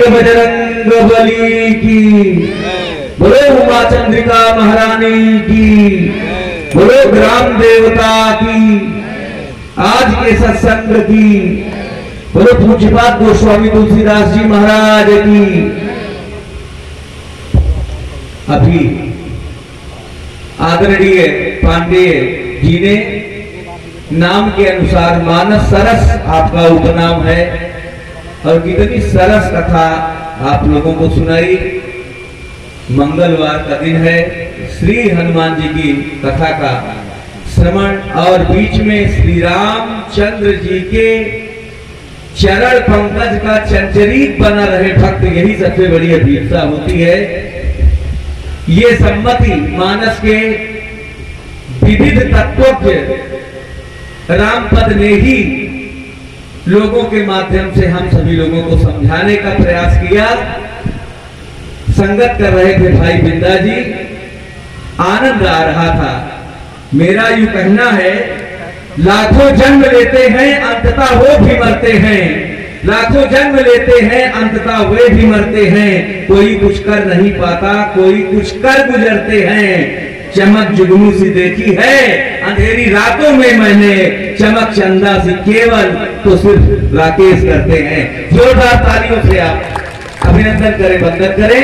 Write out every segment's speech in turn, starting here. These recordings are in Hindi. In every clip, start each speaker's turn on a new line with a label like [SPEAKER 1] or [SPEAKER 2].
[SPEAKER 1] बजरंग बली की, बोलो उमा चंद्रिका महारानी की, बोलो ग्राम देवता की, आज के सत्संग की, बोलो पूज्यपाद गोस्वामी तुलसीदास जी महाराज की। अभी आदरणीय पांडेय जी ने नाम के अनुसार मानस सरस आपका उपनाम है और कितनी सरस कथा आप लोगों को सुनाई। मंगलवार का दिन है, श्री हनुमान जी की कथा का श्रवण और बीच में श्री रामचंद्र जी के चरण पंकज का चंचरित बना रहे भक्त, यही सबसे बड़ी अभिप्सा होती है। ये सम्मति मानस के विविध तत्वज्ञ रामपद ने ही लोगों के माध्यम से हम सभी लोगों को समझाने का प्रयास किया। संगत कर रहे थे भाई बिंदा जी, आनंद आ रहा था। मेरा यूं कहना है, लाखों जन्म लेते हैं अंततः वो भी मरते हैं, लाखों जन्म लेते हैं अंततः वे भी मरते हैं। कोई कुछ कर नहीं पाता, कोई कुछ कर गुजरते हैं। चमक जुगनू सी देखी है अंधेरी रातों में मैंने, चमक चंदा सी केवल तो सिर्फ राकेश करते हैं। जोरदार तालियों से आप अभिनंदन करें, वंदन करें।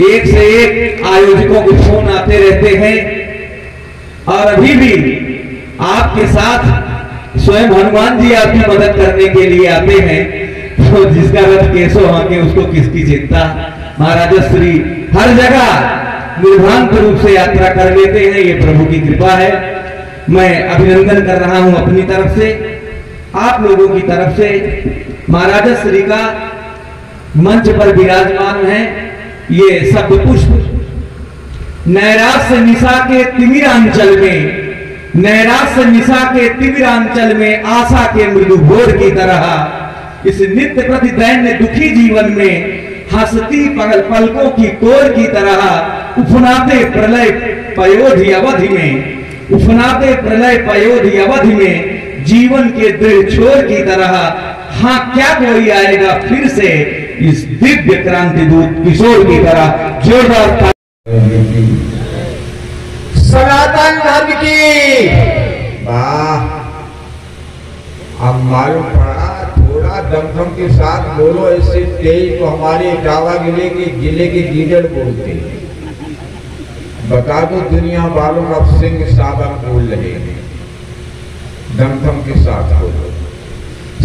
[SPEAKER 1] एक से एक आयोजकों के फोन आते रहते हैं और अभी भी आपके साथ स्वयं हनुमान जी आपकी मदद करने के लिए आते हैं। तो जिसका रथ केसो हाके उसको किसकी चिंता। महाराजा श्री हर जगह निर्भांत रूप से यात्रा कर लेते हैं, ये प्रभु की कृपा है। मैं अभिनंदन कर रहा हूं अपनी तरफ से, आप लोगों की तरफ से। महाराजा श्री का मंच पर विराजमान है ये शब्द पुष्प। नैराश्य निशा के तिमिरांचल में, नैराश्य निशा के तिमिरांचल में आशा के मृदु भोर की तरह इस नित्य प्रति दैन्य दुखी जीवन में हंसती पलकों की कोर की तरह उफनाते प्रलय पयोधि अवधि में, उफनाते प्रलय पयोधि अवधि में जीवन के दृढ़ छोर की तरह। हाँ, क्या कोई आएगा फिर से इस दिव्य क्रांति दूत किशोर की तरह। जोरदार
[SPEAKER 2] सनातन धर्म की। वाह, अब मालूम पड़ा थोड़ा दमखम के साथ बोलो, ऐसे तेज तो हमारे इटावा जिले के गीदड़ बोलते हैं। बता दो दुनिया वालों का सिंह साबक बोल रहे हैं, दमखम के साथ बोलो।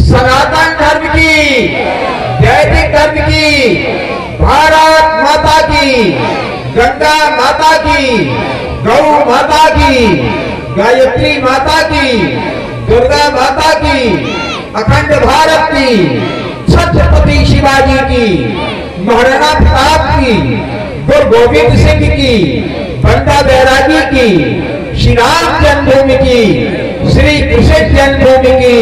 [SPEAKER 2] सनातन धर्म की, वैदिक धर्म की, भारत माता की, गंगा माता की, गौ माता की, गायत्री माता की, दुर्गा माता की, अखंड भारत की, छत्रपति शिवाजी की, महाराणा प्रताप की, गुरु गोविंद सिंह की, बंडा बैरागी की, श्री राम जन्मभूमि की, श्री कृष्ण जन्मभूमि की,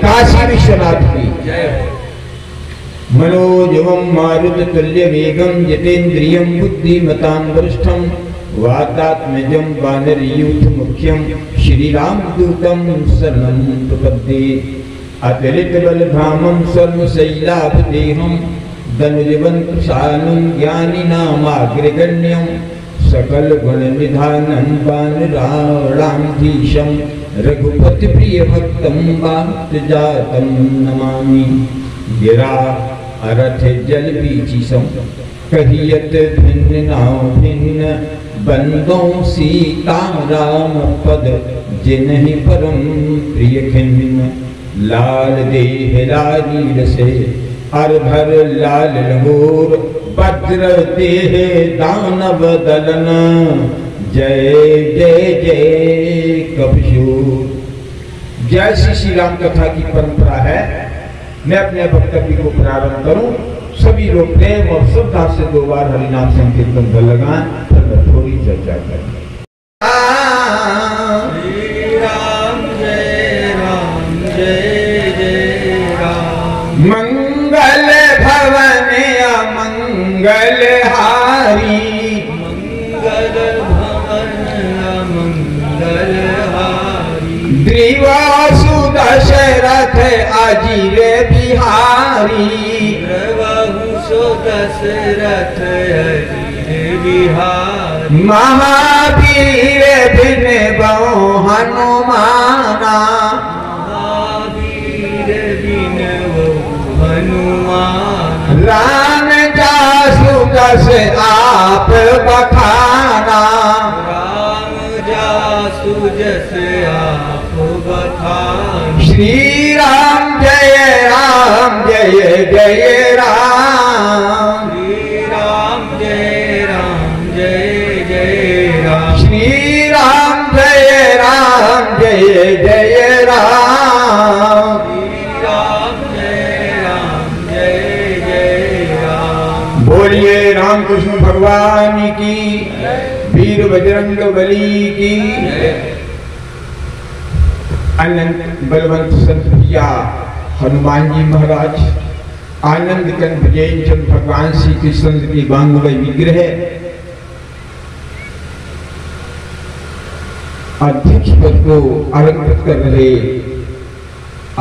[SPEAKER 2] काशी विश्वनाथ की। मनोजवम मारुत तुल्य वेगम जितेन्द्रियम बुद्धिमतां वरिष्ठम वातात्मजं वानरयूथ मुख्यम श्री राम दूतम शरणं प्रपद्ये। अतिरिक्त बलधामं सर्वशैलाभदेहं धनुजवन् प्रसानं ज्ञानिनामाग्रगण्यं सकल गुण निधानं वानराणाधीशं रघुपति प्रिय भक्तं वातजातं नमामि। गिरा अरथ जल बीचिसं कहियत भिन्न नाव भिन्न बंदों सीता राम पद जिन्हि परम प्रिय खिन्न। लाल देह लालील से अर भर लाल लंगोर वज्र देह दानव दलन जय जय जय कपिशूर। जय श्री राम कथा की परंपरा है। मैं अपने वक्तव्य को प्रारंभ करूं। सभी लोग प्रेम और श्रद्धा से 2 बार हरिनाम संकीर्तन कर लगाएं, फिर मैं थोड़ी चर्चा करूं।
[SPEAKER 1] राम जय जय राम।
[SPEAKER 2] मंगल भवन अमंगल हारी,
[SPEAKER 1] मंगल भवन अमंगल हारी।
[SPEAKER 2] द्रिवासु दशरथ
[SPEAKER 1] दशरथ अजीर बिहारी।
[SPEAKER 2] महावीर बिन बहु हनुमाना,
[SPEAKER 1] महावीर बिन बहु हनुमान।
[SPEAKER 2] राम जासु दस आप बखाना,
[SPEAKER 1] राम जासु जस आप बखान।
[SPEAKER 2] श्री राम जय जय राम,
[SPEAKER 1] श्री राम जय जय राम।
[SPEAKER 2] श्री राम जय जय राम,
[SPEAKER 1] श्री राम जय जय राम।
[SPEAKER 2] बोलिए रामकृष्ण भगवान की, वीर बजरंग बली की। अनंत बलवंत संत भैया हनुमान जी महाराज, आनंद कंद विजय चंद भगवान श्री कृष्ण की बांगमय विग्रह अध्यक्ष पद को अलंकृत कर रहे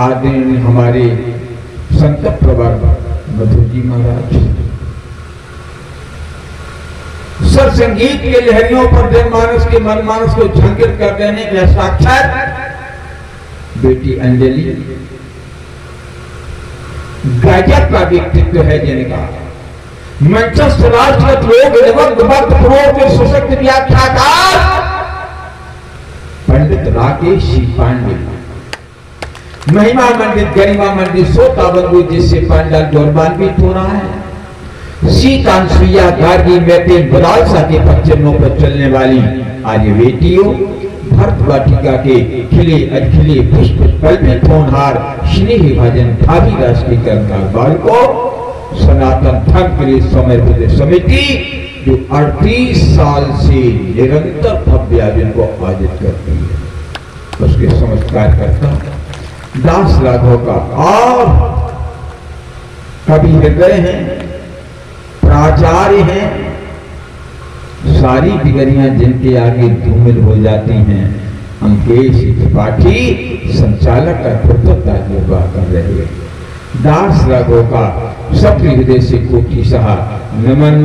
[SPEAKER 2] आदरणीय हमारे संत प्रवर मधु जी महाराज, सर संगीत के लहरियों पर जनमानस के मनमानस को झंकित कर देने के साक्षात बेटी अंजलि, गजब का व्यक्तित्व है जिनका। मंचस्थ राष्ट्रगत लोक के सशक्त व्याख्याकार पंडित राकेश सी पांडे, महिमा मंडित गरिमा मंडित सोता बंधु जिससे पांडाल गौरवान्वित हो रहा है। सीतांशुया गार्गी मेटे बदालसा के पच्चनों पर चलने वाली आज बेटियों, भरत वाटिका के खिले अखिले पुष्प कल्पित होनहार स्नेही भजन भावी राष्ट्रीय कर्मकार बालको, सनातन धर्म के लिए समर्पित समिति जो 38 साल से निरंतर भव्य आयोजन को आयोजित करती है, उसके समस्त कार्यकर्ता दास राघव का और कवि हृदय हैं, प्राचार्य हैं, सारी बिगड़ियां जिनके आगे धूमिल हो जाती हैं। अंकेश त्रिपाठी संचालक का कर्तव्य निर्वाह कर रहे हैं। दास राघव का सब हृदय से कोटि सहा नमन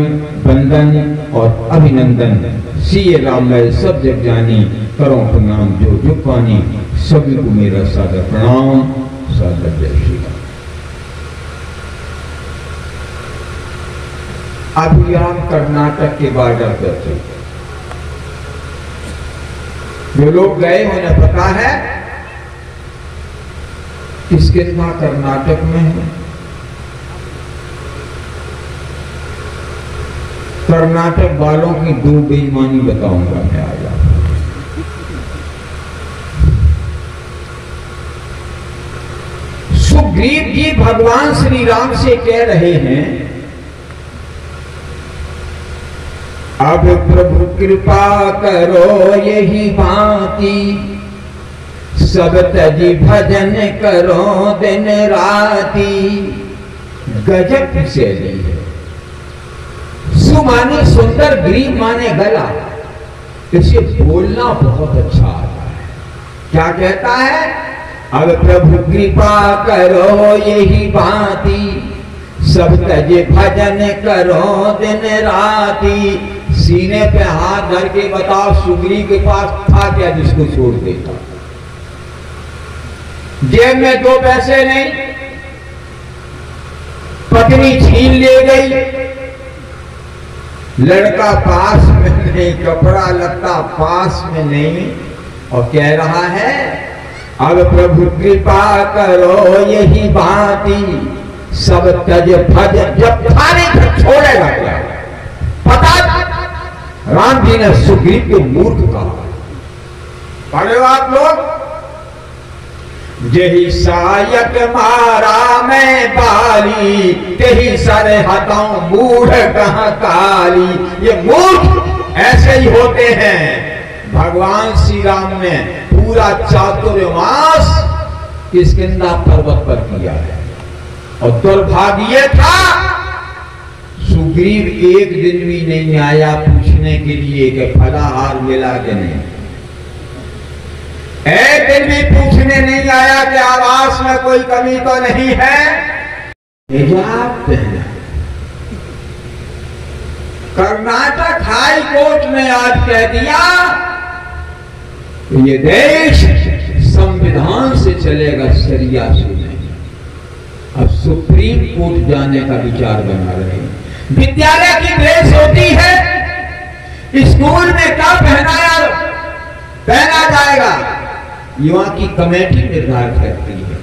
[SPEAKER 2] वंदन और अभिनंदन। सीए राममय सब जग जानी, करो प्रणाम जो जुग पानी, सभी को मेरा सादर प्रणाम, सादर जय श्री राम। अभी आप कर्नाटक के बॉर्डर पर थे, जो लोग गए उन्हें पता है किसके साथ कर्नाटक में है। कर्नाटक वालों की दो बेईमानी बताऊंगा मैं आज आपको। सुग्रीव जी भगवान श्री राम से कह रहे हैं, अब प्रभु कृपा करो यही भांति, सब तजी भजन करो दिन राती। गजब की शैली है। सु माने सुंदर, ग्रीव माने गला, इसे बोलना बहुत अच्छा आता है। क्या कहता है? अब प्रभु कृपा करो यही भांति, सब तजे भजन करो दिन राती। सीने पे हाथ धर के बताओ, सुग्रीव के पास था क्या जिसको छोड़ देता? जेब में 2 पैसे नहीं, पत्नी छीन ले गई, लड़का पास में नहीं, कपड़ा लत्ता पास में नहीं, और कह रहा है अब प्रभु कृपा करो यही भांति, सब तज भज। जब थाने पर छोड़ेगा क्या? पता राम जी ने सुग्रीव के मूर्ख कहा। पढ़े आप लोग, जही सायक मारा मैं बाली, तेही सर हटाऊं मूढ़ कहां काली। ये मूर्ख ऐसे ही होते हैं। भगवान श्री राम ने पूरा चातुर्मास किष्किंधा पर्वत पर किया है, और दुर्भाग्य था सुग्रीव एक दिन भी नहीं आया पूछने के लिए कि फलाहार मिला कि नहीं। एक दिन भी पूछने नहीं आया कि आवास में कोई कमी तो नहीं है। हिजाब पहना, कर्नाटक हाई कोर्ट ने आज कह दिया कि ये देश संविधान से चलेगा, शरिया से नहीं। अब सुप्रीम कोर्ट जाने का विचार बना रहे हैं। विद्यालय की ड्रेस होती है, स्कूल में क्या पहना जाएगा, युवा की कमेटी निर्धारित करती है,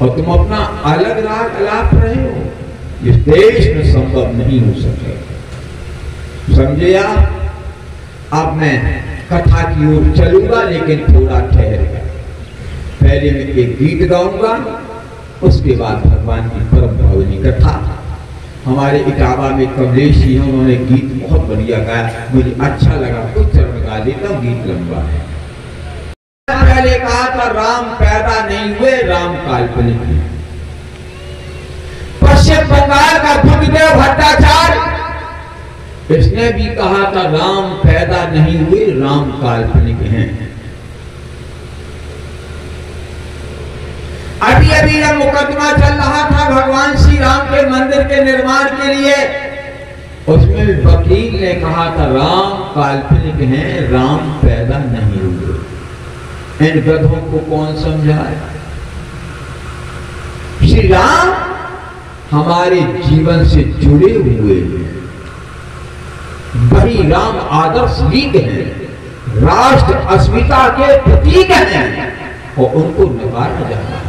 [SPEAKER 2] और तुम अपना अलग राग अलाप रहे हो। इस देश में संभव नहीं हो सके। समझे आप? अब मैं कथा की ओर चलूंगा, लेकिन थोड़ा ठहर कर। पहले मैं एक गीत गाऊंगा, उसके बाद भगवान की परम पावनी कथा। हमारे इटावा में कमलेश जी हैं, उन्होंने गीत बहुत बढ़िया गाया, मुझे अच्छा लगा, कुछ चरण गा लेता हूं, गीत लंबा है। पहले कहा था राम पैदा नहीं हुए, राम काल्पनिक है। पश्चिम बंगाल का बुद्धदेव भट्टाचार्य, इसने भी कहा था राम पैदा नहीं हुए, राम काल्पनिक हैं। अभी अभी जब मुकदमा चल रहा था भगवान श्री राम के मंदिर के निर्माण के लिए, उसमें वकील ने कहा था राम काल्पनिक हैं, राम पैदा नहीं हुए। इन गधों को कौन समझाए? श्री राम हमारे जीवन से जुड़े हुए हैं, वही राम आदर्श लीग हैं, राष्ट्र अस्मिता के प्रतीक हैं, और उनको नकारा जाता है।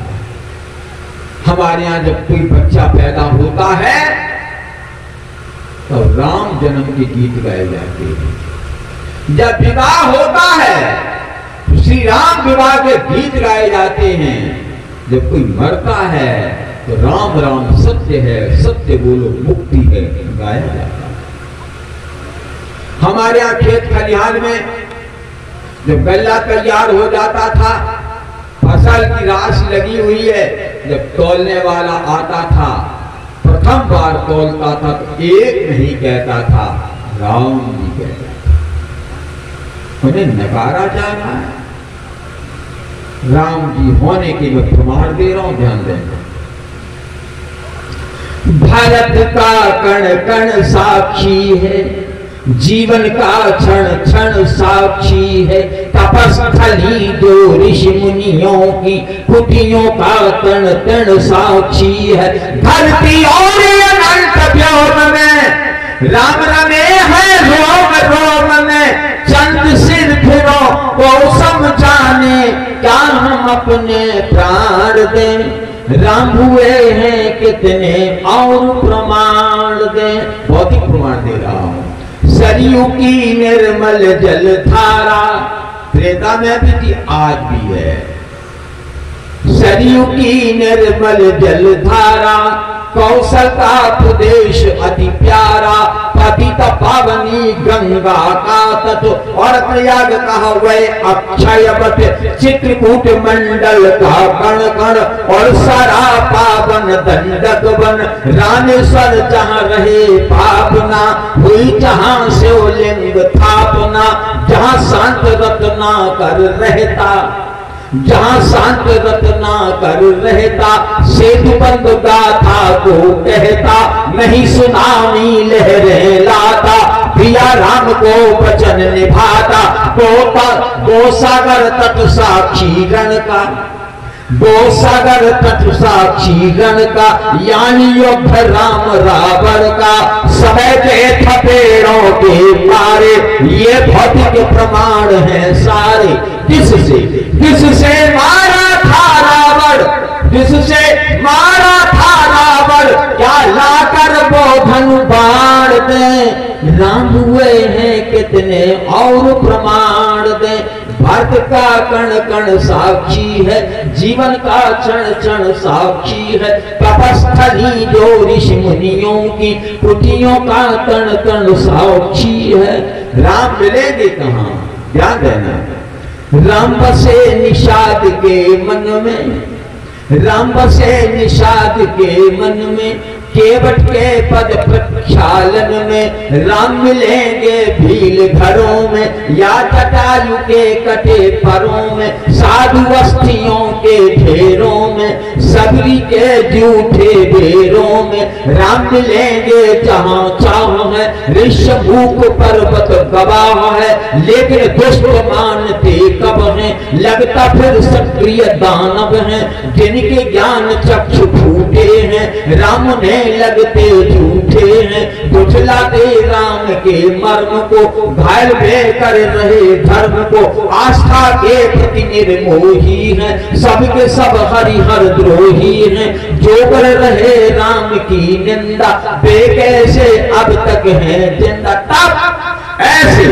[SPEAKER 2] हमारे यहाँ जब कोई बच्चा पैदा होता है तो राम जन्म के गीत गाए जाते हैं। जब विवाह होता है तो श्री राम विवाह के गीत गाए जाते हैं। जब कोई मरता है तो राम राम सत्य है, सत्य बोलो मुक्ति है, गाया जाता है। हमारे यहाँ खेत खलिहान में जब गल्ला तैयार हो जाता था, फसल की राशि लगी हुई है, जब तौलने वाला आता था, प्रथम बार तौलता था तो एक नहीं कहता था, राम जी कहता था। उन्हें नकारा जा रहा है। राम जी होने के मैं प्रमाण दे रहा हूं, ध्यान देना। भारत का कण कण साक्षी है, जीवन का क्षण क्षण साक्षी है। तपस्थली दो ऋषि मुनियों की कुटियों का तन तन साक्षी है। धरती और अनंत व्योम में राम रमे है रोम रोम में। चंद सिर फिरो को समझाने, क्या हम अपने प्राण दें। राम हुए हैं कितने और प्रमाण दें। भौतिक प्रमाण दे रहा हूं। सरयू की निर्मल जल धारा, त्रेता में भी थी, आज भी है। सरयू की निर्मल जल धारा, कौशल का प्रदेश अति प्यारा। पतित पावनी गंगा का तट, और प्रयाग कहा वह अक्षय वट। चित्रकूट मंडल का कण कण, और सारा पावन दंडक वन। रामेश्वर जहाँ रहे पावना, हुई जहाँ शिवलिंग थापना। जहाँ शांत रत्ना कर रहता, जहाँ शांत रत्ना कर रहता। सेतु बंद गाथा को कहता, नहीं सुनामी लहरें लाता। प्रिया राम को वचन निभाता, गो सागर तट साक्षी रण का। गो सागर तट साक्षी रण का, यानी युद्ध राम रावण का। समय के थपेड़ों के मारे, ये भौतिक प्रमाण हैं सारे। किससे मारा था रावण, जिससे मारा था रावण। क्या लाकर वो धनु बाण दें। राम हुए हैं कितने और प्रमाण दें। भारत का कण कण साक्षी है, जीवन का क्षण क्षण साक्षी है। तपस्थली जो ऋषि मुनियों की कुटियों का तन तन साक्षी है। राम मिलेंगे कहाँ, ध्यान देना। राम बसे निषाद के मन में, राम बसे निषाद के मन में। केवट के पद प्रक्षालन में, राम मिलेंगे भील घरों में। या जटायु के कटे परों में, साधु अस्थियों के ढेरों में। सबरी के झूठे बेरों में राम मिलेंगे जहां चाह है। ऋषभूक पर्वत गवाह है लेकिन दुष्ट मानते कब है। लगता फिर सक्रिय दानव है जिनके ज्ञान चक्षु फूटे हैं। राम ने लगते झूठे हैं बुझलाते राम के मर्म को। घायल कर रहे धर्म को आस्था के प्रति निर्मोही है। सबके सब हरिहर द्रोही हैं जो कर रहे राम की निंदा। वे कैसे अब तक हैं जिंदा। तब ऐसे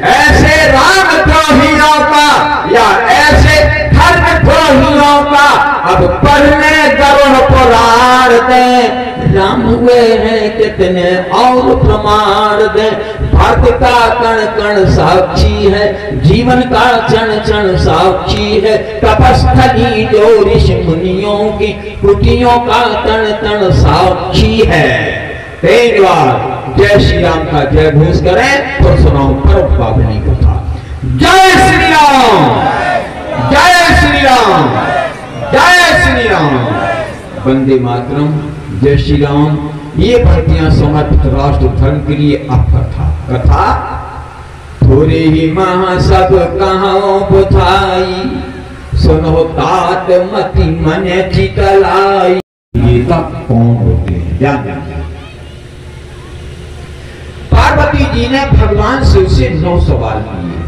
[SPEAKER 2] ऐसे राम द्रोहियों का या ऐसे धर्म द्रोहियों का अब पढ़ने गरुड़ पुराण दें। राम हुए हैं कितने और प्रमाण दें। भारत का कण कण साक्षी है जीवन का क्षण क्षण साक्षी है। तपस्थली जो ऋषि मुनियों की कुटियों का तन तन साक्षी है। एक बार जय श्री राम का जय घोष करें तो सुनाओ परम पावनी कथा। जय श्री राम, जय श्री राम, जय श्री राम। वंदे मातरम, जय श्री राम। ये भक्तियां समर्पित राष्ट्र धर्म के लिए अब कथा थोड़े ही महा सब कहां बुझाई। सुनो तात मति मन चितलाई। ये तक कौन होते हैं जान। पार्वती जी ने भगवान शिव से 9 सवाल किए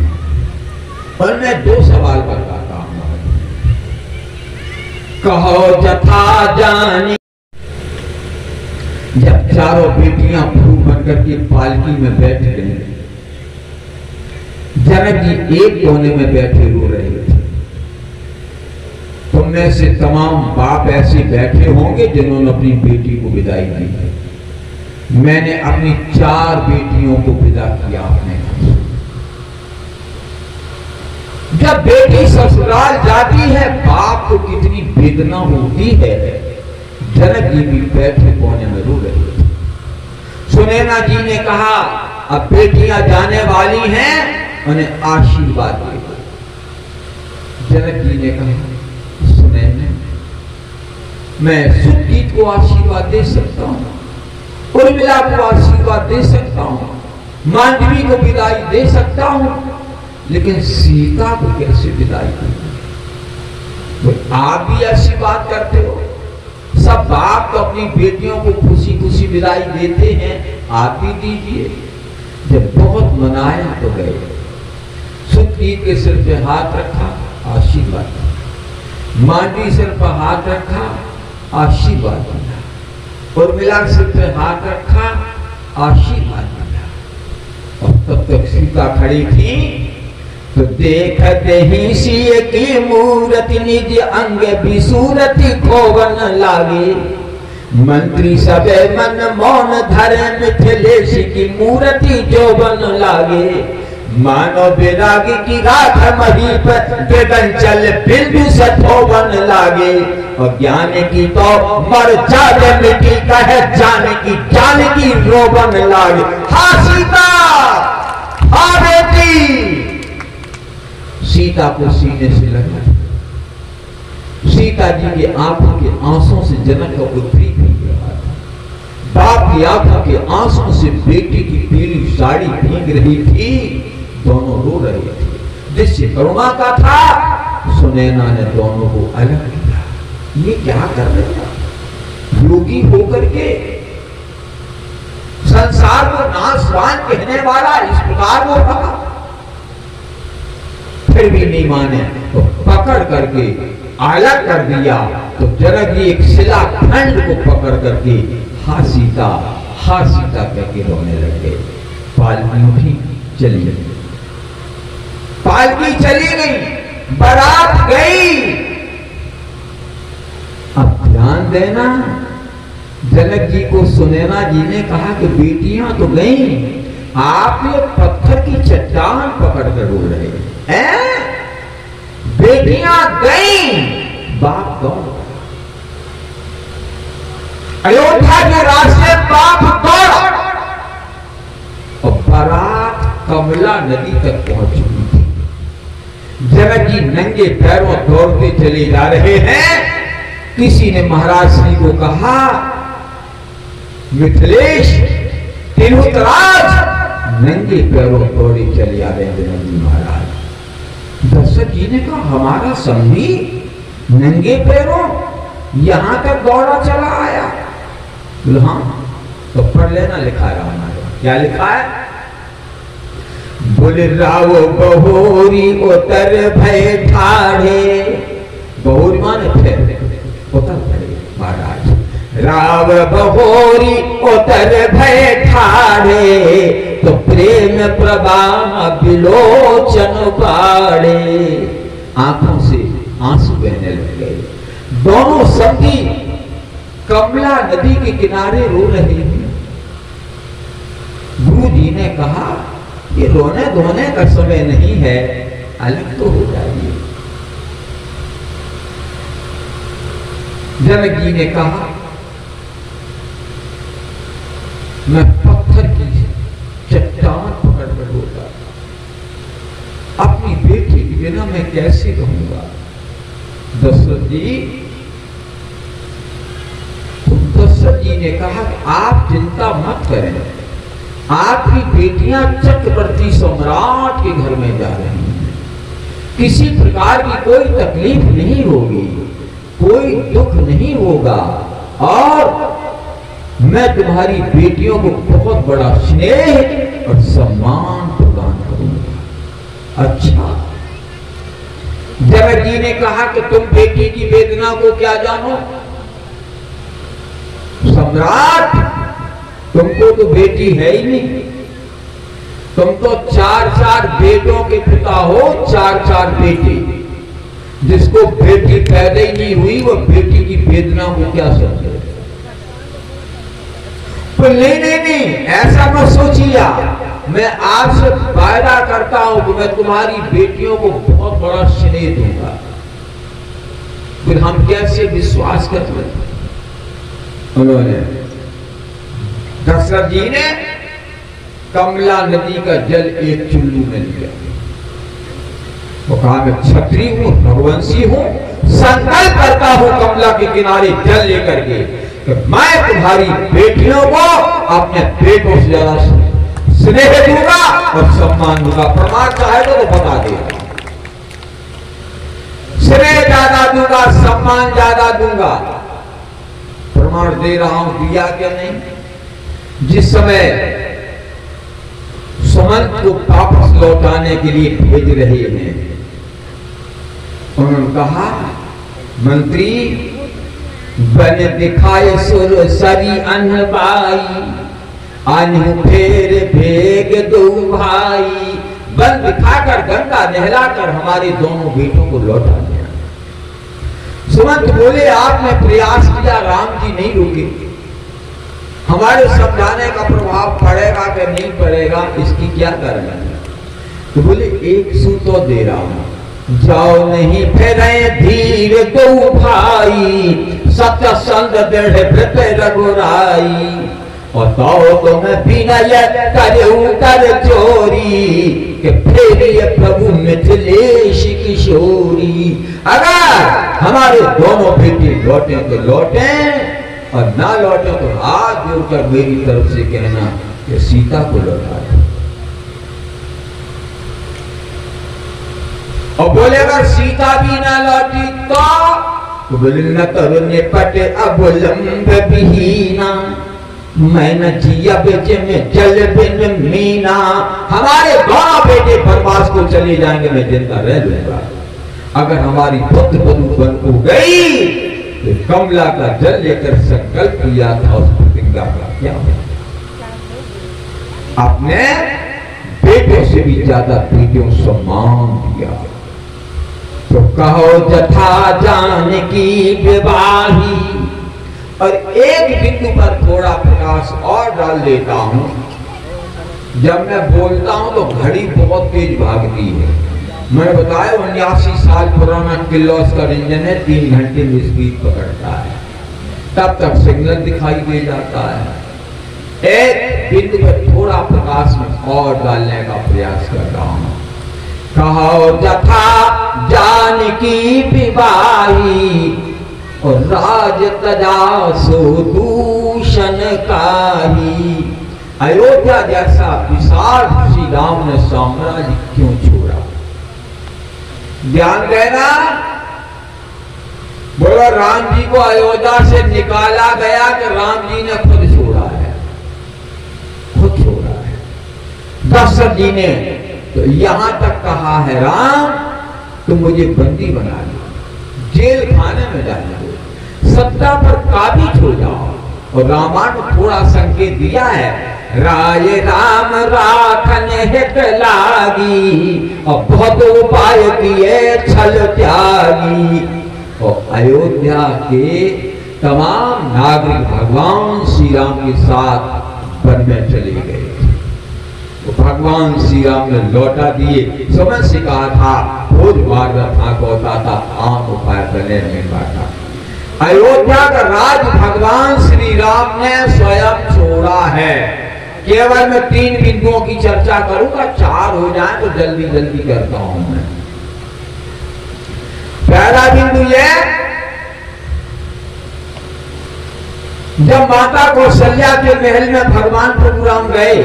[SPEAKER 2] और मैं 2 सवाल बताता हूं। कहो जथा जानी। जब चारों बेटियां फूल बनकर के पालकी में बैठ गई, जनक जी एक कोने में बैठे रो रहे थे। तुम में से तमाम बाप ऐसे बैठे होंगे जिन्होंने अपनी बेटी को विदाई दी। मैंने अपनी 4 बेटियों को विदा किया अपने घर। जब बेटी ससुराल जाती है बाप को कितनी वेदना होती है। जनक जी भी बैठे कोने में रो रहे थे। सुनैना जी ने कहा अब बेटियां जाने वाली हैं उन्हें आशीर्वाद दे। जनक जी ने कहा सुनैना मैं सुजीत को आशीर्वाद दे सकता हूं, उर्मिला को आशीर्वाद दे सकता हूं, मांडवी को विदाई दे सकता हूं, लेकिन सीता को कैसे विदाई दूं? आप भी ऐसी बात करते हो। सब बाप तो अपनी बेटियों को खुशी खुशी विदाई देते हैं, आप भी दीजिए। जब बहुत मनाया तो गए। सुजीत के सिर पे हाथ रखा, आशीर्वाद। मांडवी सिर पर हाथ रखा, आशीर्वाद दिया। उर्मिला सिर पे हाथ रखा, आशीर्वाद दिया। और तब तक सीता खड़ी थी तो देखते ही सिय की मूर्ति निज अंग विसूरति खोवन लागे। मंत्री सबे मन मौन धरे मिथिलेश की मूर्ति जोबन लागे। मानो विरागी की रात मही पर गगन चल बिंदु से धोबन लागे। और ज्ञान की तो मर जावे मिट्टी कहे जाने की जान की रोबन लागे। हाँ सीता, हाँ बेटी। सीता को सीने से लगा। सीता जी के आंखों के आंसुओं से जनक का उद्रेक भीग रहा था। बाप की आंखों के आंसुओं से बेटी की पीली साड़ी भीग रही थी। दोनों रो रहे थे। जिससे करुणा का था सुनैना ने दोनों को अलग किया। ये क्या कर रहे हैं? योगी होकर के संसार को नाशवान कहने वाला इस प्रकार वो कहा, फिर भी नहीं माने तो पकड़ करके अलग कर दिया। तो जनक जी एक शिला खंड को पकड़ करके हा सीता कहके रोने लगे। पालकी उठी, चली गई। पालकी चली गई, बारात गई। अब ध्यान देना, जनक जी को सुनैना जी ने कहा कि बेटियां तो गई, आप ये पत्थर की चट्टान पकड़ कर रो रहे हैं। बेटियां गई, बाप दौड़। अयोध्या के रास्ते बाप दौड़ा और बारात कमला नदी तक पहुंच चुकी थी। जनक जी नंगे पैरों दौड़ते चले जा रहे हैं। किसी ने महाराज श्री को कहा, मिथिलेश तिलुतराज नंगे पैरों दौड़े चले आ रहे हैं महाराज। दशरथ जी ने कहा, हमारा संगी नंगे पैरों यहां तक दौड़ा चला आया? बोले हाँ, तो पढ़ लेना, लिखा है हमारा। क्या लिखा है? बोले राव बहोरी उतर भय ठाढ़े। बहोरी माने फिर उतर भय महाराज। राव बहोरी उतर भय ठाढ़े, तो प्रेम प्रवाह बिलोचन पाड़े। आंखों से आंसू बहने लग गए। दोनों संगी कमला नदी के किनारे रो रहे हैं। गुरु जी ने कहा, ये रोने धोने का समय नहीं है, अलग तो हो जाइए। जनक जी ने कहा, मैं पत्थर की चट्टान पकड़ कर रोता, अपनी बेटी के बिना मैं कैसे रहूंगा? दशरथ जी ने कहा, आप चिंता मत करें, आपकी बेटियां चक्रवर्ती सम्राट के घर में जा रही हैं, किसी प्रकार की कोई तकलीफ नहीं होगी, कोई दुख नहीं होगा, और मैं तुम्हारी बेटियों को बहुत बड़ा स्नेह और सम्मान प्रदान करूंगा। अच्छा, जनक जी ने कहा कि तुम बेटी की वेदना को क्या जानो? सम्राट, तुमको तो बेटी है ही नहीं, तुम तो 4-4 बेटों के पिता हो, 4-4 बेटे। जिसको बेटी पैदा ही नहीं हुई वो बेटी की वेदना को क्या समझे? तो नहीं, ऐसा मत सोचिए। मैं आपसे वायदा करता हूं कि मैं तुम्हारी बेटियों को बहुत बड़ा स्नेह दूंगा। फिर हम कैसे विश्वास कर सकते? उन्होंने दशरथ जी ने कमला नदी का जल एक चुल्लू में लिया। वो कहा, मैं क्षत्रिय हूं, रघुवंशी हूं, संकल्प करता हूं कमला के किनारे जल लेकर के कि मैं तुम्हारी बेटियों को अपने बेटों से ज्यादा स्नेह दूंगा और सम्मान दूंगा। प्रमाण चाहे तो बता दे, स्नेह ज्यादा दूंगा, सम्मान ज्यादा दूंगा। प्रमाण दे रहा हूं, दिया क्या नहीं? जिस समय सुमंत को वापस लौटाने के लिए भेज रहे हैं, उन्होंने कहा, मंत्री बन दिखाए सुर सरी अनबाई, अनु फेर भेग दो भाई। बन दिखाकर, गंगा नहलाकर हमारे दोनों बेटों को लौटा दिया। सुमंत बोले, आपने प्रयास किया, राम जी नहीं रुके, हमारे समझाने का प्रभाव पड़ेगा कि नहीं पड़ेगा, इसकी क्या करना है? तो बोले, एक सूतो दे रहा हूं, जाओ नहीं फेरे धीर दो भाई, सत्य संग दृढ़ व्रत रघुराई। और तो मैं विनय करूं कर चोरी, कि फेरिए प्रभु मिथिलेश किशोरी। अगर हमारे दोनों बेटे लौटे तो लौटे, और ना लौटे तो हाथ जोड़कर मेरी तरफ से कहना कि सीता को लौटा दो। और बोले, अगर सीता भी ना लौटी तो बोले, न तरु निपट अवलंब विहीना, मैं न जिया बेचे में जल बिन मीना। हमारे दोनों बेटे बनवास को चले जाएंगे, मैं जिंदा रह लूंगा। अगर हमारी पुत्र बधू बन हो गई तो कमला का जल लेकर संकल्प किया था, उस प्रतिज्ञा का क्या हुआ? आपने बेटों से भी ज्यादा बेटियों सम्मान दिया। तो कहो जथा जानकी विवाही। और एक बिंदु पर थोड़ा प्रकाश और डाल देता हूं। जब मैं बोलता हूं तो घड़ी बहुत तेज भागती है। मैंने बताया 79 साल पुराना किर्लोस्कर का इंजन है, 3 घंटे में स्पीड पकड़ता है, तब तक सिग्नल दिखाई दे जाता है। एक बिंदु पर थोड़ा प्रकाश में और डालने का प्रयास कर रहा हूं। कहो जथा जानकी विवाही, और राज तजा सो दूषण काही। अयोध्या जैसा विशाल श्री राम ने साम्राज्य क्यों छोड़ा? ध्यान देना, बोलो राम जी को अयोध्या से निकाला गया कि राम जी ने खुद छोड़ा है? खुद छोड़ा है। दशरथ जी ने तो यहां तक कहा है, राम तुम मुझे बंदी बना लो, जेल खाने में डाल दो, सत्ता पर काबिज हो जाओ। और रामायण को थोड़ा संकेत दिया है, राय राम राखन हित लागी, और बहुत उपाय किए छल त्यागी। और अयोध्या के तमाम नागरिक भगवान श्री राम के साथ वन में चले गए। तो भगवान श्री राम ने लौटा दिए। समझ से कहा था, खोज मार्ग था गौता था, आम उपाय बने नहीं बाटा। अयोध्या का राज भगवान श्री राम ने स्वयं छोड़ा है। केवल मैं 3 बिंदुओं की चर्चा करूंगा, 4 हो जाए तो जल्दी जल्दी करता हूं मैं। पहला बिंदु यह, जब माता कौशल्या के महल में भगवान प्रभु राम गए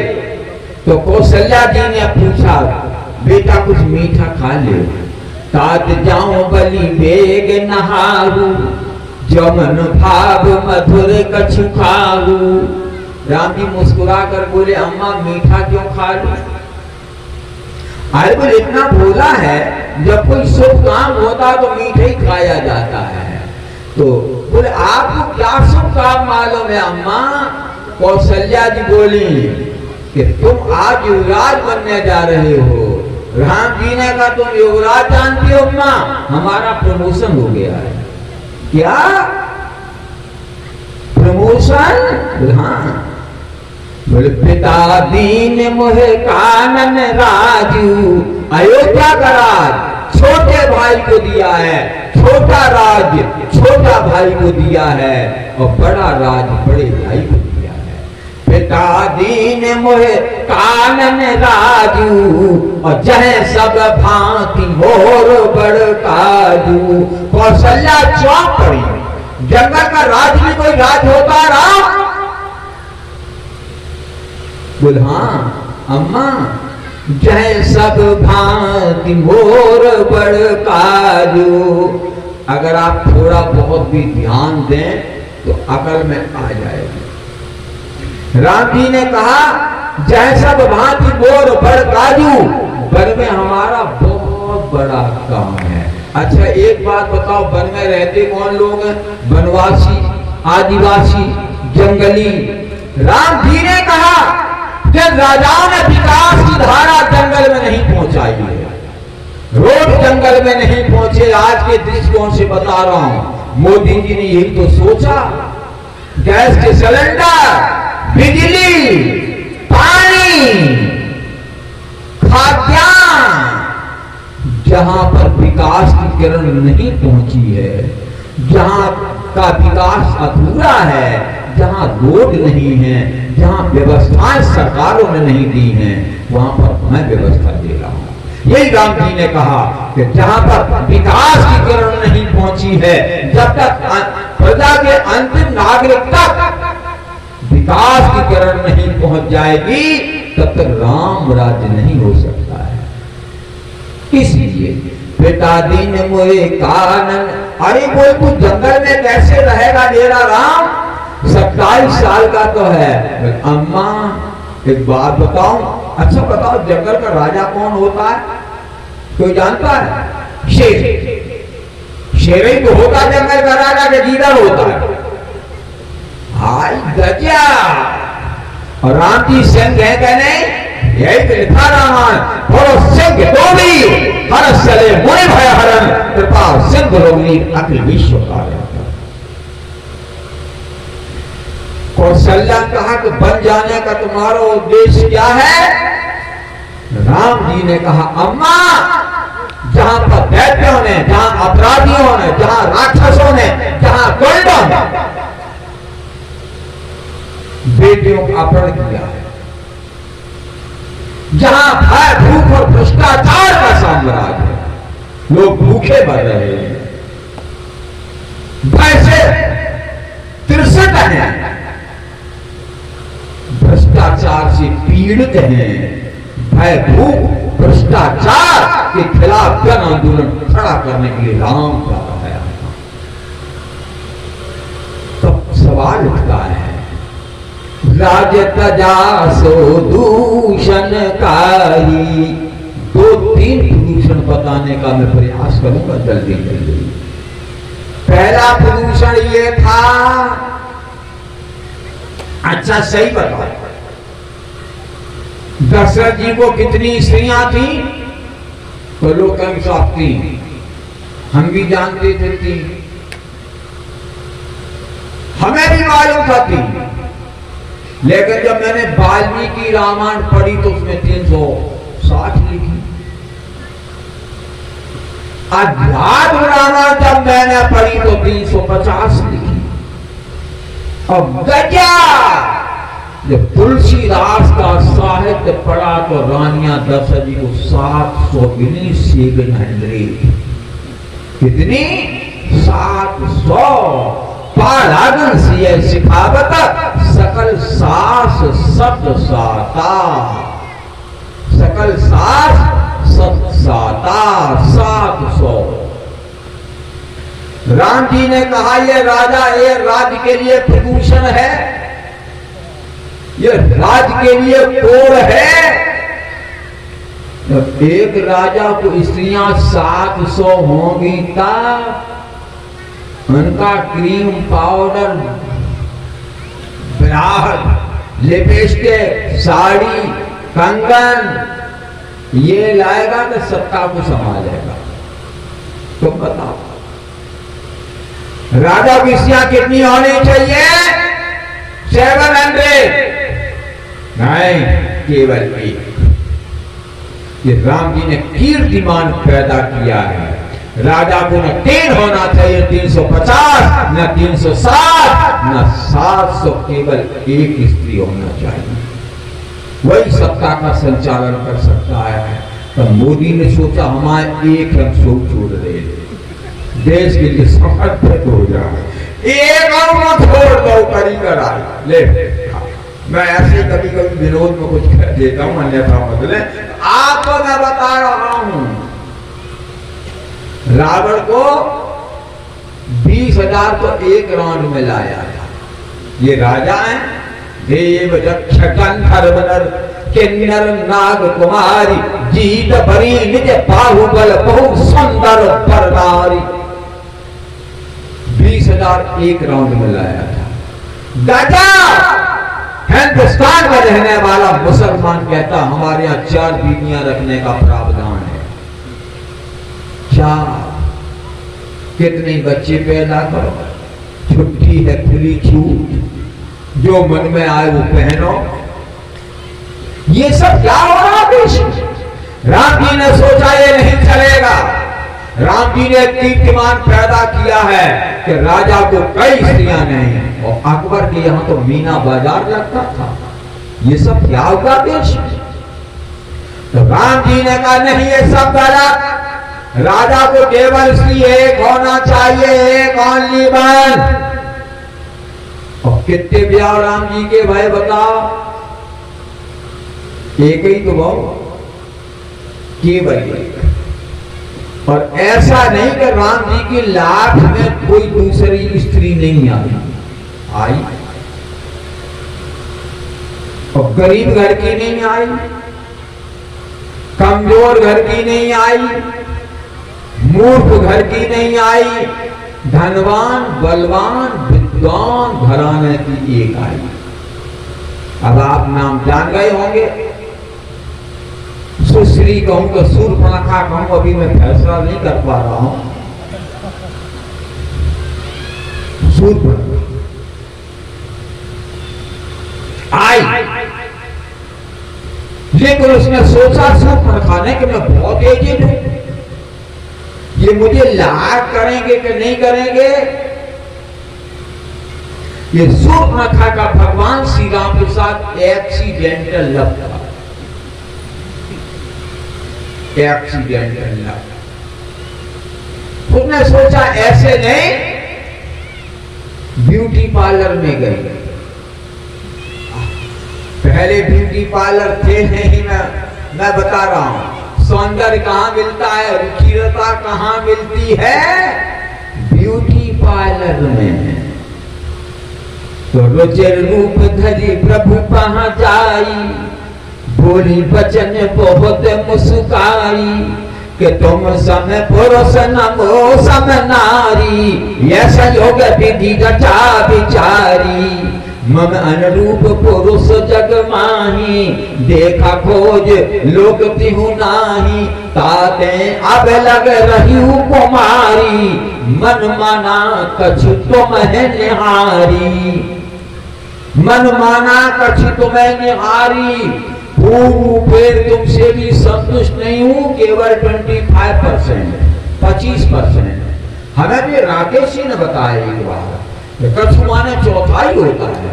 [SPEAKER 2] तो कौशल्या जी ने पूछा, बेटा कुछ मीठा खा ले। तात जाऊं बलि बेग नहारू, जमन भाव मधुर कछु खाऊ। राम जी मुस्कुरा कर बोले, अम्मा मीठा क्यों खा लूं? अरे बोले इतना बोला है, जब कोई शुभ काम होता तो मीठा ही खाया जाता है। तो बोले आपको क्या शुभ काम मालूम है अम्मा? कौशल्या जी बोली कि तुम आज युवराज बनने जा रहे हो। राम जी ने कहा तुम युवराज जानती हो अम्मा, हमारा प्रमोशन हो गया है। क्या प्रमोशन? हाँ। बोले पिता दीन मोहे कानन राजू, अयोध्या का राज छोटे भाई को दिया है, छोटा राज्य छोटा भाई को दिया है, और बड़ा राज बड़े भाई को दिया है। पिता दीन मोहे कानन राजू, और जहे सब भांति मोर बड़ काजू। कौशल्या चौंक पड़ी, जंगल का राज भी कोई राज होता है राम? बोल हाँ अम्मा, जय सब भांति मोर बड़ काजू। अगर आप थोड़ा बहुत भी ध्यान दें तो अकल में आ जाएगी। राम जी ने कहा, जय सब भांति मोर बड़ काजू, वन में हमारा बहुत बड़ा काम है। अच्छा एक बात बताओ, वन में रहते कौन लोग हैं? वनवासी, आदिवासी, जंगली। राम जी ने कहा जब राजाओं ने विकास की धारा जंगल में नहीं पहुंचाई है, रोड जंगल में नहीं पहुंचे। आज के दृष्टिकोण से बता रहा हूं, मोदी जी ने यही तो सोचा, गैस के सिलेंडर, बिजली, पानी, खाद्यान्न, जहां पर विकास की किरण नहीं पहुंची है, जहां का विकास अधूरा है, जहां रोड नहीं है, जहां व्यवस्थाएं सरकारों ने नहीं दी हैं, वहां पर मैं व्यवस्था दे रहा हूं। यही राम जी ने कहा कि जहां पर विकास की किरण नहीं पहुंची है, जब तक प्रजा के अंतिम नागरिक तक विकास की किरण नहीं पहुंच जाएगी, तब तक राम राज्य नहीं हो सकता है। इसलिए पिता दीन मोहे कानन। अरे बोल तू जंगल में कैसे रहेगा मेरा राम? 27 साल का तो है। अम्मा एक बात बताऊं, अच्छा बताओ जंगल का राजा कौन होता है? कोई जानता है? शेर। शेर ही तो होता जंगल का राजा, के गीदड़ होता है। हाय गजा। और राम जी सिंह है क्या? नहीं, यही तो लिखा रामायण, बोलो सिंह तो भी हरस चले मुनि भय हरण, कृपा सिंह रोगी अखिल विश्व का। कौशल्या कहा कि बन जाने का तुम्हारा उद्देश्य क्या है? राम जी ने कहा, अम्मा जहां पर दैत्यों ने, जहां अपराधियों ने, जहां राक्षसों ने, जहां गुंडों ने बेटियों का अपहरण किया है, जहां भय भूख और भ्रष्टाचार का साम्राज्य है, लोग भूखे मर रहे हैं, भय से त्रसित हैं, भ्रष्टाचार से पीड़ित हैं, भयभूत भ्रष्टाचार के खिलाफ जन आंदोलन खड़ा करने के लिए राम का आया। तब सवाल उठता है, राज्य तजा सो दूषण कारी। 2-3 प्रदूषण बताने का मैं प्रयास करूंगा जल्दी जल्दी। पहला प्रदूषण ये था, अच्छा सही बताओ, दशरथ जी को कितनी स्त्रियां थी? तो लोग साफ 3, हम भी जानते थे 3, हमें भी मालूम था 3, लेकिन जब मैंने वाल्मीकि रामायण पढ़ी तो उसमें 360 लिखी। अध्यात्म रामायण जब मैंने पढ़ी तो 350 लिखी। अब गजब, जब तुलसीदास का साहित्य पढ़ा तो रानियां दशरथ जी को 700 गिनी, 700। कितनी? 700। पालागन से सिखावत सकल सास शब्द साता, सकल सास शब्द साता 700। राम जी ने कहा ये राजा, ये राज्य के लिए प्रदूषण है, ये राज्य के लिए कोड़ है। जब एक राजा को स्त्रियां 700 होंगी तब उनका cream powder, brand, lipstick, sari, कंगन ये लाएगा तो सत्ता को संभालेगा। तो बताओ राजा की स्त्रियां कितनी होनी चाहिए? 700 नहीं, केवल 1। ये राम जी ने कीर्तिमान पैदा किया है। राजा को न 3 होना चाहिए 350, न 360, न 700, केवल 1 स्त्री होना चाहिए। वही सत्ता का संचालन कर सकता है। तो मोदी ने सोचा हमारे एक रंग सो छोड़ दे, देश के लिए समर्पित हो जाए, एक और छोड़ दो करी कराई ले। मैं ऐसे कभी कभी विनोद में कुछ कह देता हूं, अन्यथा बदले। आपको मैं बता रहा हूं, रावण को 20,000 तो एक राउंड में लाया था। ये राजा है, देव दक्ष गंधर्व किन्नर नाग कुमारी, जीत भरी निज बाहुबल बहु सुंदर परनारी। 20,000 एक राउंड में लाया था। गजब! हिंदुस्तान में रहने वाला मुसलमान कहता हमारे यहाँ 4 बीवियां रखने का प्रावधान है। 4 कितने बच्चे पैदा करो, छुट्टी है, खुली छूट, जो मन में आए वो पहनो। ये सब क्या हो रहा देश? राम जी ने सोचा ये नहीं चलेगा। राम जी ने कीर्तिमान पैदा किया है कि राजा को कई स्त्रियां नहीं, और अकबर के यहां तो मीना बाजार लगता था। ये सब क्या होगा देश में? तो राम जी ने कहा नहीं, ये सब गलत। राजा को केवल स्त्री एक होना चाहिए, एक ओनली वन। और कितने ब्याह राम जी के भाई बताओ? एक ही तो भाव, केवल एक। और ऐसा नहीं कि राम जी की लाख में कोई दूसरी स्त्री नहीं आई। और गरीब घर की नहीं आई, कमजोर घर की नहीं आई, मूर्ख घर की नहीं आई, धनवान बलवान विद्वान घराने की एक आई। अब आप नाम जान गए होंगे। सुश्री कहूं तो सूर्पणखा कहूं, अभी मैं फैसला नहीं कर पा रहा हूं। सूर्पणखा आई, लेकिन उसने सोचा सूर्पणखा ने कि मैं बहुत एजेड हूं, ये मुझे लाड करेंगे कि नहीं करेंगे। ये सूर्पणखा का भगवान श्री राम के साथ एक्सीडेंटल लव था। Accidental love. उसने सोचा ऐसे नहीं, ब्यूटी पार्लर में गई। पहले ब्यूटी पार्लर थे नहीं ना, मैं बता रहा हूं सौंदर्य कहाँ मिलता है, रुचिरता कहाँ मिलती है, ब्यूटी पार्लर में। तो रुचिर रूप धरी प्रभु कहाँ जाई, बोली वचन बहुत मुस्काई कि तुम सम पुरुष नमो सम नारी, यह संयोग विधि रचा विचारी। मम अनुरूप पुरुष जग माही, देखा खोज लोक तिहु नाही, ताते अब लग रही कुमारी, मन माना कछु तुम्हें निहारी। मन माना कछु तुम्हें निहारी, पूर्व फिर तुमसे भी संतुष्ट नहीं हूं, केवल 25%, 25%। हमें भी राकेश जी ने बताया एक बार, कछु माने चौथाई होता है।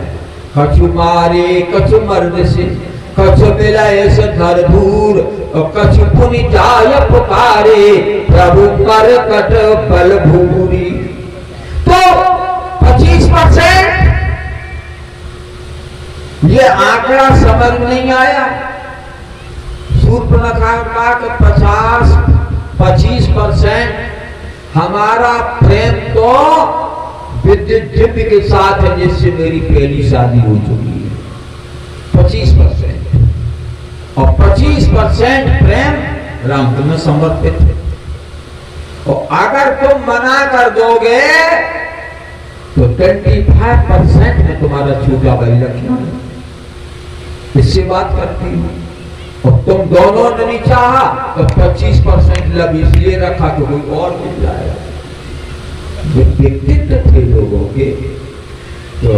[SPEAKER 2] कछु मारे कछु मर्द से, कछु मिला ऐसे घर दूर, और कछु पुनि जाय पुकारे, प्रभु कर कट बल भूरी। तो 25% ये आंकड़ा समझ नहीं आया। सूर्पनखा का 25% हमारा प्रेम तो विद्युत दिव्य के साथ है, जिससे मेरी पहली शादी हो चुकी है। 25% और 25% प्रेम राम तुम्हें समर्पित है। और अगर तुम मना कर दोगे तो 25% में तुम्हारा छूटा भाई लक्ष्मण, इससे बात करती हूं। और तुम दोनों ने नहीं चाहा तो 25% लब इसलिए रखा कि कोई और मिल जाएगा। व्यक्तित्व थे लोगों के। तो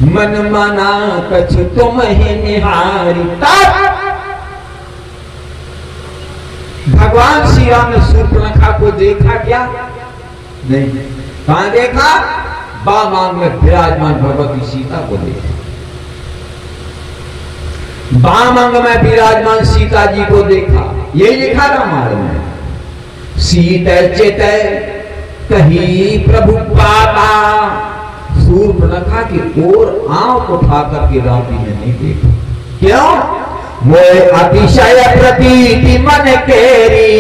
[SPEAKER 2] मन माना कछु तुम ही निहारी, भगवान श्री राम ने सूर्पनखा को देखा क्या? नहीं। कहां देखा? बामांग में विराजमान भगवती सीता को देखा। बामांग में विराजमान सीता जी को देखा। यही लिखा रामायण में, सीता चित कहीं प्रभु पाता। सूर्पनखा की ओर आंख उठा करके राम जी ने नहीं देखा। क्यों? मोए अतिशय प्रतीति मन केरी,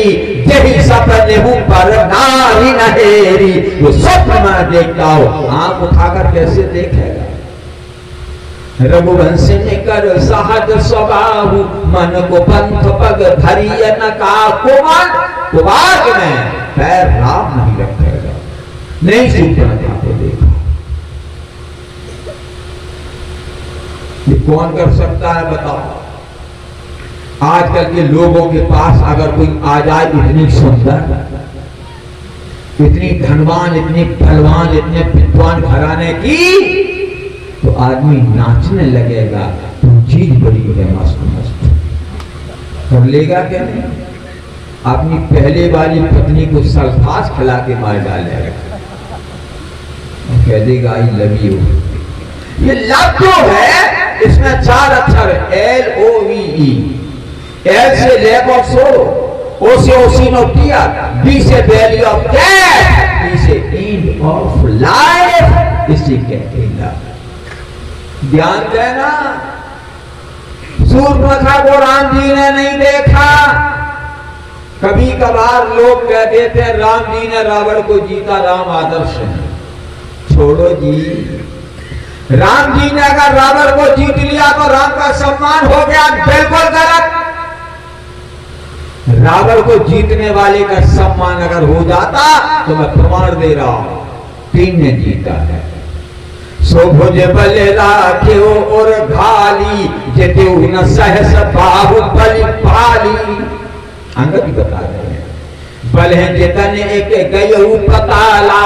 [SPEAKER 2] यही सपने हूं पर नारी नहेरी। वो स्वप्न में देखता हो, आंख उठाकर कैसे देखेगा? रघुवंश निकर सहज स्वभाव, मन को पंथ पग धरिय न का कुमार। कुमार में पैर राम नहीं रखेगा। नहीं सूर्पनखा को देखा। ये कौन कर सकता है बताओ? आजकल के लोगों के पास अगर कोई आ जाए इतनी सुंदर, इतनी धनवान, इतनी बलवान, इतने विद्वान घराने की, तो आदमी नाचने लगेगा। तुम चीज बड़ी है, मस्त मस्त कर लेगा क्या? नहीं। अपनी पहले वाली पत्नी को सल्फास खिला के मार डालेगा, कह देगा आई लव यू। ये लव जो है इसमें 4 अक्षर LOVE। एल से लैक ऑफ सोलो, ओ से ओसिन ऑफ टीयर, बी से वैल्यू ऑफ डेथ, बी से एंड ऑफ लाइफ। इसी कहते हैं ध्यान देना। सूर्पनखा को राम जी ने नहीं देखा। कभी कभार लोग कह देते हैं राम जी ने रावण को जीता, राम आदर्श है। छोड़ो जी, राम जी ने अगर रावण को जीत लिया तो राम का सम्मान हो गया, बिल्कुल गलत। रावण को जीतने वाले का सम्मान अगर हो जाता तो मैं प्रमाण दे रहा हूं 3 ने जीता है। सो भुज बल राख्यो और घाली, जतेऊ न सहस बाहु बलि पाली। अंगद भी बता रहे हैं, बल है जितन एक गयऊ पताला,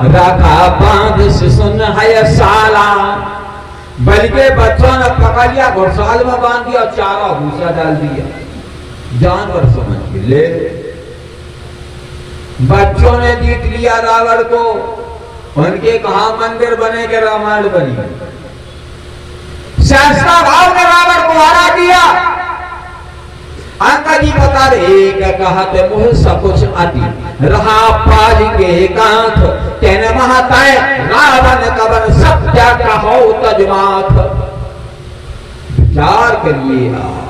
[SPEAKER 2] रखा बांध से सुन है साला। बल के बच्चों ने पकड़ लिया, घुड़साल में बांध दिया, चारा भूसा डाल दिया, जानवर समझ के ले। बच्चों ने जीत लिया रावण को। उनके कहा मंदिर बने के रामायण बनी। सहस्ता भाव ने रावण को हरा दिया। अंका जी बता रहे, एक कहत मुह सब कुछ अति, रहा पाल के कांत, तेन महाताय रावण कवन सत्य कहो तजमात। विचार करिए आप,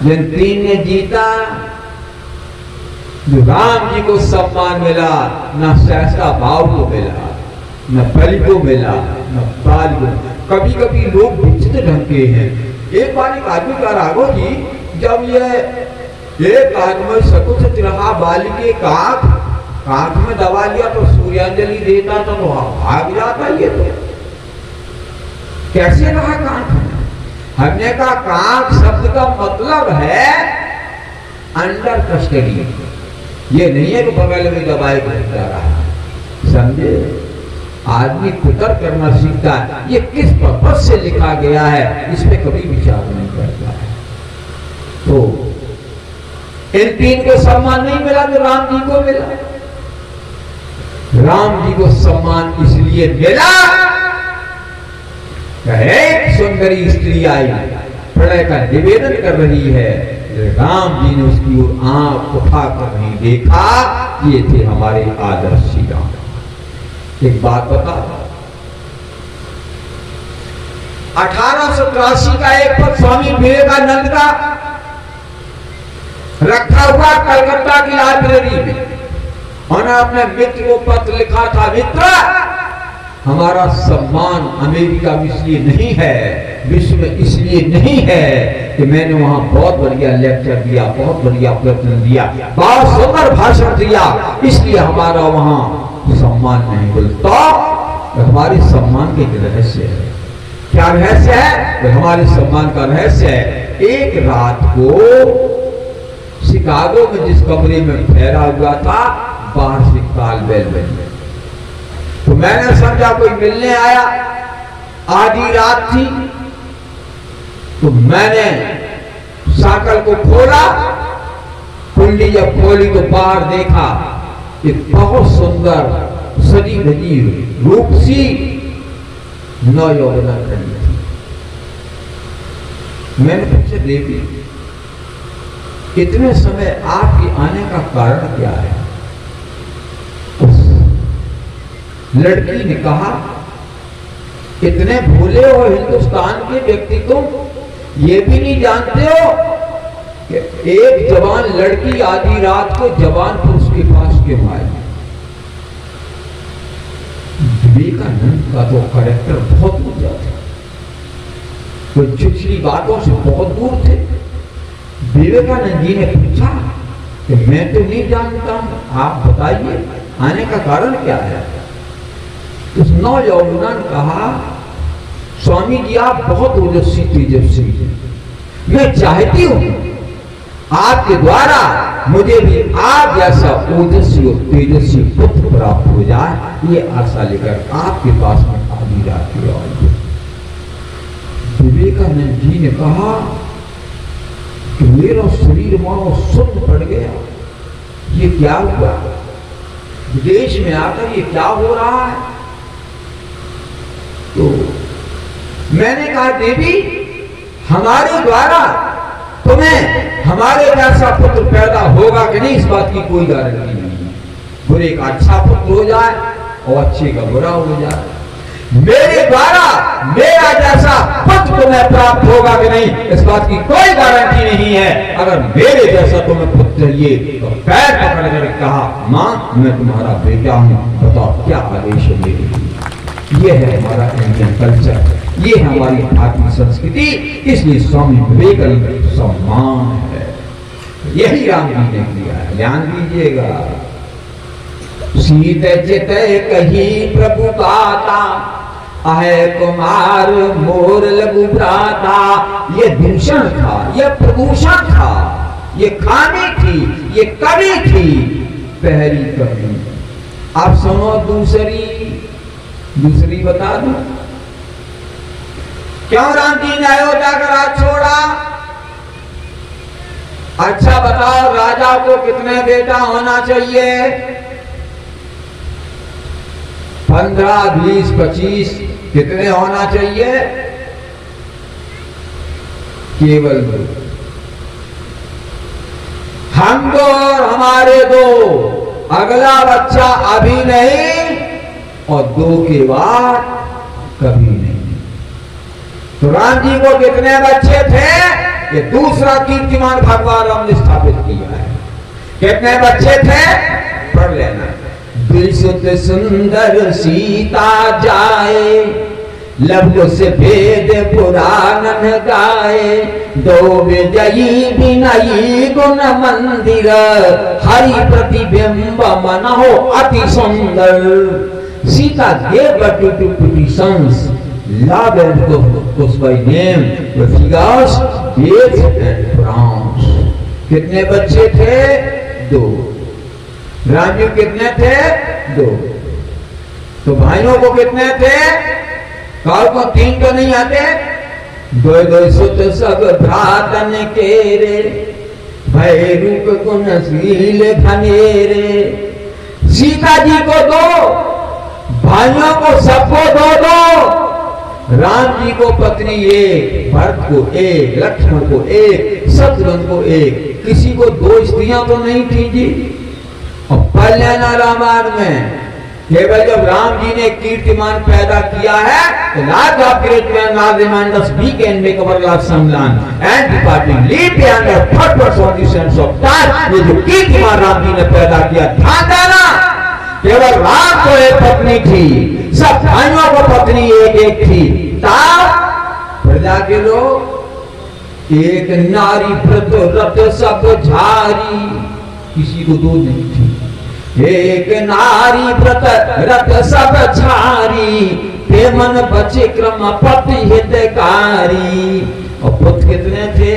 [SPEAKER 2] जिन तीन ने जीता, जो राम जी को सम्मान मिला, न सहसा भाव को मिला, न बलि को मिला, न बाल को। कभी कभी लोग विचित्र ढंग के हैं। एक बार एक आदमी कह रहा कि जब ये एक आदमी सकुच तिरहा बाली के कांख में दबा लिया तो सूर्यांजलि देता तो भाग जाता। ये तो कैसे रहा कांख में? हमने कहा कांख शब्द का मतलब है अंडर कस्टडी। ये नहीं है कि बगल में दबाए जा रहा, समझे? आदमी कुतर करना सीखता है। ये किस पर्पस से लिखा गया है इस पे कभी विचार नहीं करता है। तो इन तीन को सम्मान नहीं मिला जो राम जी को मिला। राम जी को सम्मान इसलिए मिला, एक सुंदरी स्त्री आई प्रणय का निवेदन कर रही है, राम जी ने उसकी ओर आंख उठाकर नहीं देखा। ये थे हमारे आदर्श श्री राम। एक बात बता, 1883 का एक पत्र स्वामी विवेकानंद का रखा हुआ कलकत्ता की लाइब्रेरी में, उन्होंने अपने मित्र को पत्र लिखा था, मित्र हमारा सम्मान अमेरिका में इसलिए नहीं है, विश्व में इसलिए नहीं है कि मैंने वहां बहुत बढ़िया लेक्चर दिया, बहुत बढ़िया प्रवचन दिया, बहुत सुंदर भाषण दिया, इसलिए हमारा वहां सम्मान नहीं मिलता। तो हमारे सम्मान के रहस्य है। क्या रहस्य है? तो हमारे सम्मान का रहस्य है, एक रात को शिकागो में जिस कमरे में ठहरा हुआ था, बाहर से काल बेल बन गई। तो मैंने समझा कोई मिलने आया, आधी रात थी, तो मैंने साकल को खोला, कुंडी जब खोली तो बाहर देखा एक बहुत सुंदर सजी धजी रूपसी नौयौवना खड़ी थी। मैंने पूछा, देवी इतने समय आपके आने का कारण क्या है? उस लड़की ने कहा, इतने भूले हो हिंदुस्तान के व्यक्ति, तुम ये भी नहीं जानते हो कि एक जवान लड़की आधी रात को जवान पुरुष के पास क्यों आई? विवेकानंद का तो कैरेक्टर बहुत ऊंचा था, वो छुछली बातों से बहुत दूर थे। विवेकानंद जी ने पूछा कि मैं तो नहीं जानता हूं, आप बताइए आने का कारण क्या है? उस नौजवान ने कहा, स्वामी जी आप बहुत ओजस्वी तेजस्वी हैं, मैं चाहती हूं आपके द्वारा मुझे भी आप जैसा ओजस्वी और तेजस्वी पुत्र प्राप्त हो जाए, ये आशा लेकर आपके पास में आधी रात को आई। विवेकानंद जी ने कहा कि मेरा शरीर मानो सुन्न पड़ गया, ये क्या हुआ? विदेश में आकर ये क्या हो रहा है? तो मैंने कहा, देवी हमारे द्वारा तुम्हें हमारे जैसा पुत्र पैदा होगा कि नहीं, इस बात की कोई गारंटी नहीं है। बुरे का अच्छा पुत्र हो जाए और अच्छे का बुरा हो जाए। मेरे द्वारा मेरा जैसा पुत्र तुम्हें प्राप्त होगा कि नहीं, इस बात की कोई गारंटी नहीं है। अगर मेरे जैसा तुम्हें पुत्र चाहिए तो पैर पकड़ कर कहा, मां मैं तुम्हारा बेटा हूं, बताओ क्या आदेश है मेरे लिए। ये है हमारा इंडियन कल्चर, ये है हमारी भारतीय संस्कृति, इसलिए स्वामी विवेकानंद सम्मान है। यही राम जी ने किया है, ध्यान दीजिएगा। सीत चित कही प्रभु काता, आहे कुमार मोर लघु भ्राता। ये दूषण था, ये प्रदूषण था, ये खामी थी, ये कमी थी, पहली कमी। आप सुनो दूसरी बता दो, क्यों राम जी ने अयोध्या का राज छोड़ा? अच्छा बताओ, राजा को कितने बेटा होना चाहिए? 15, 20, 25 कितने होना चाहिए? केवल 2। हम 2 और हमारे 2, अगला बच्चा अभी नहीं और 2 के बाद कभी नहीं। तो राम जी को कितने बच्चे थे, ये दूसरा कीर्तिमान भगवान राम ने स्थापित किया है। कितने बच्चे थे, पढ़ लेना। विशुद्ध सुंदर सीता जाए, लव से वेद पुराण गाए, 2 विजयी विनयी गुण मंदिर, हरि प्रतिबिंब मन हो अति सुंदर। Sita gave birth to 2 pretty sons, love and Kush by name, the figures, dates and crowns. कितने बच्चे थे, 2। राम जी कितने थे, 2। तो भाइयों को कितने थे, काल को 3 तो नहीं आते। 2 सुत सब भ्रातन के रे, भय रूप गुणशील घनेरे। सीता जी को 2, भाइयों को सबको 2। राम जी को पत्नी 1, भरत को 1, लक्ष्मण को 1, शत्रुघ्न को 1। किसी को 2 स्त्रियां तो नहीं थी जी। और पढ़ लेना रामायण में, केवल जब राम जी ने कीर्तिमान पैदा किया है तो last of great man are reminders we can make our life सम्मान and departing leave behind the third person of the sense of time. ये जो कीर्तिमान राम जी ने पैदा किया, ध्यान देना, केवल राम को 1 पत्नी थी, सब भाइयों को पत्नी 1 थी। तब प्रजा के लोग 1 नारी व्रत रत सब झारी, किसी को 2 नहीं थी। 1 नारी व्रत रत सब झारी, प्रेमन बचे क्रम पति हितकारी। और पुत्र कितने थे,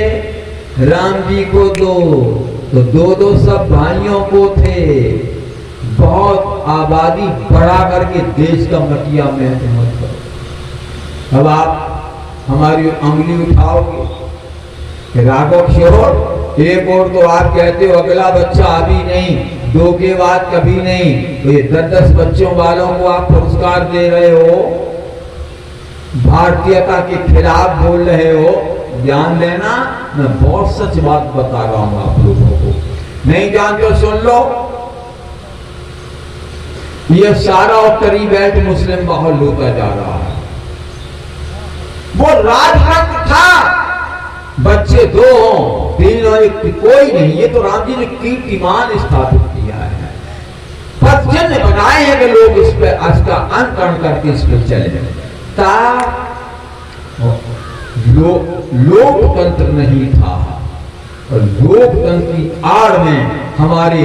[SPEAKER 2] राम जी को 2, तो 2 सब भाइयों को थे। बहुत आबादी बढ़ा करके देश का मटिया में मत करो। अब आप हमारी उंगली उठाओगे, राघव किशोर, एक और तो आप कहते हो अगला बच्चा अभी नहीं, 2 के बाद कभी नहीं, तो ये 10-10 बच्चों वालों को आप पुरस्कार दे रहे हो, भारतीयता के खिलाफ बोल रहे हो। ध्यान देना, मैं बहुत सच बात बता रहा हूं आप लोगों को, नहीं जानते हो सुन लो। ये सारा उत्तरी बेल्ट मुस्लिम माहौल होता जा रहा है। वो राजतंत्र था, बच्चे 2 हों, 3 और 1 कोई नहीं। ये तो राम जी ने कीर्तिमान स्थापित किया है, पदचिन्ह बनाए हैं कि लोग इस पे इसका अनुकरण करके इस पे चले। लोकतंत्र नहीं था, और लोकतंत्र की आड़ में हमारे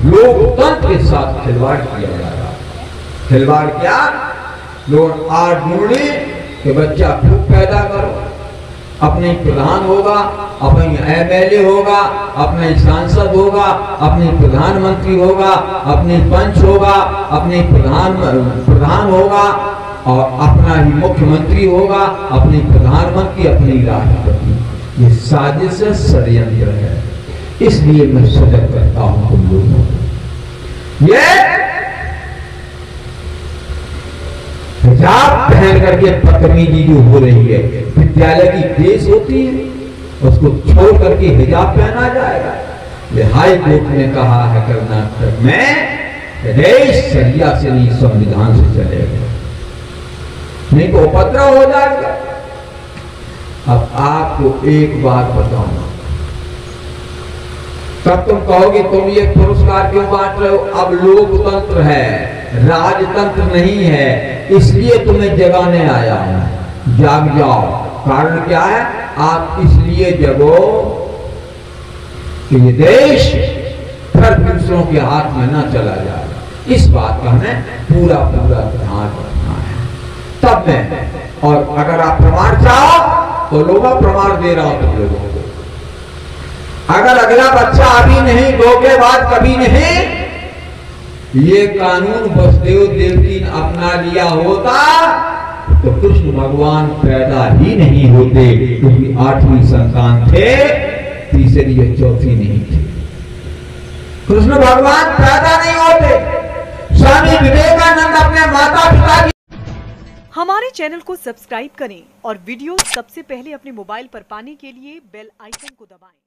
[SPEAKER 2] लोकतंत्र के साथ खिलवाड़ किया जा रहा है। खिलवाड़ क्या, लोग आड़ ढूंढे कि बच्चा खूब पैदा करो, अपने प्रधान होगा, अपने एमएलए होगा, अपने सांसद होगा, अपने प्रधानमंत्री होगा, अपने पंच होगा, अपने प्रधान होगा, और अपना ही मुख्यमंत्री होगा, अपने प्रधानमंत्री, अपने राष्ट्रपति। ये साजिश षड्यंत्र है, इसलिए मैं सजग करता हूं तुम लोगों को। ये हिजाब पहन करके बदतमीजी जो हो रही है, विद्यालय की ड्रेस होती है, उसको छोड़ करके हिजाब पहना जाएगा। ये हाई कोर्ट ने कहा है कर्नाटक में, देश शरिया से नहीं संविधान से चलेगा, नहीं तो उपद्रव हो जाएगा। अब आपको एक बात बताऊंगा, तब तुम कहोगे तुम ये पुरस्कार क्यों बांट रहे हो। अब लोकतंत्र है, राजतंत्र नहीं है, इसलिए तुम्हें जगाने आया हूं। जाग जाओ। कारण क्या है, आप इसलिए जगो कि ये देश फिर दूसरों के हाथ में ना चला जाए। इस बात का हमें पूरा पूरा ध्यान रखना है। तब मैं, और अगर आप प्रमाण चाहो तो लोगों प्रमाण दे रहा हूं तुम लोगों को। अगर अगला बच्चा अभी नहीं, 2 के बाद कभी नहीं, ये कानून वसुदेव देवकी ने अपना लिया होता तो कृष्ण भगवान पैदा ही नहीं होते, क्योंकि 8वीं संतान थे, तीसरी या चौथी नहीं थी। कृष्ण भगवान पैदा नहीं होते। स्वामी विवेकानंद अपने माता पिता की।
[SPEAKER 3] हमारे चैनल को सब्सक्राइब करें और वीडियो सबसे पहले अपने मोबाइल पर पाने के लिए बेल आइकन को दबाएं।